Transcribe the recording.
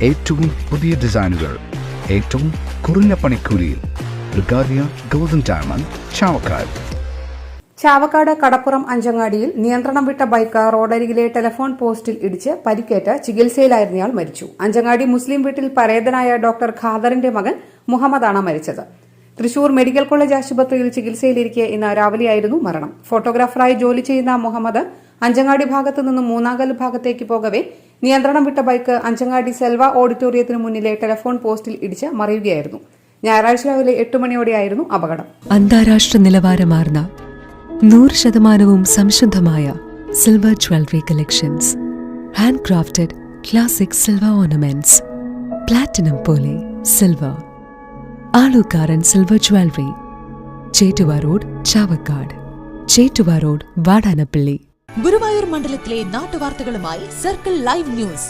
ഏറ്റവും പുതിയ ഡിസൈനുകൾ ഏറ്റവും കുറഞ്ഞ പണിക്കൂലിയിൽ. ബ്രിഗാദിയ ഗോൾഡൻ ഡയമണ്ട്, ചാവക്കാട്. ചാവക്കാട് കടപ്പുറം അഞ്ചങ്ങാടിയിൽ നിയന്ത്രണം വിട്ട ബൈക്ക് റോഡരികിലെ ടെലിഫോൺ പോസ്റ്റിൽ ഇടിച്ച് പരിക്കേറ്റ് ചികിത്സയിലായിരുന്നയാൾ മരിച്ചു. അഞ്ചങ്ങാടി മുസ്ലിം വീട്ടിൽ പരേതനായ ഡോക്ടർ ഖാദറിന്റെ മകൻ മുഹമ്മദാണ് മരിച്ചത്. തൃശൂർ മെഡിക്കൽ കോളേജ് ആശുപത്രിയിൽ ചികിത്സയിലിരിക്കെ ഇന്ന് രാവിലെയായിരുന്നു മരണം. ഫോട്ടോഗ്രാഫറായി ജോലി ചെയ്യുന്ന മുഹമ്മദ് അഞ്ചങ്ങാടി ഭാഗത്തു നിന്നും മൂന്നാങ്കൽ ഭാഗത്തേക്ക് പോകവെ നിയന്ത്രണം വിട്ട ബൈക്ക് അഞ്ചങ്ങാടി സെൽവ ഓഡിറ്റോറിയത്തിന് മുന്നിലെ ടെലിഫോൺ പോസ്റ്റിൽ ഇടിച്ച് മറിയുകയായിരുന്നു. ഞായറാഴ്ച രാവിലെ 8 മണിയോടെയായിരുന്നു അപകടം. അന്താരാഷ്ട്ര നിലവാരമാർന്ന 100% സംശുദ്ധമായ silver jewellery collections, hand crafted classic silver ornaments, platinum പോലെ silver, Alukkaran silver jewellery, Chettuva road, Chavakkad, Chettuva road, Vadanappally. Guruvayur മണ്ഡലത്തിലെ നാട്ടുവാർത്തകളുമായി സർക്കിൾ ലൈവ് ന്യൂസ്.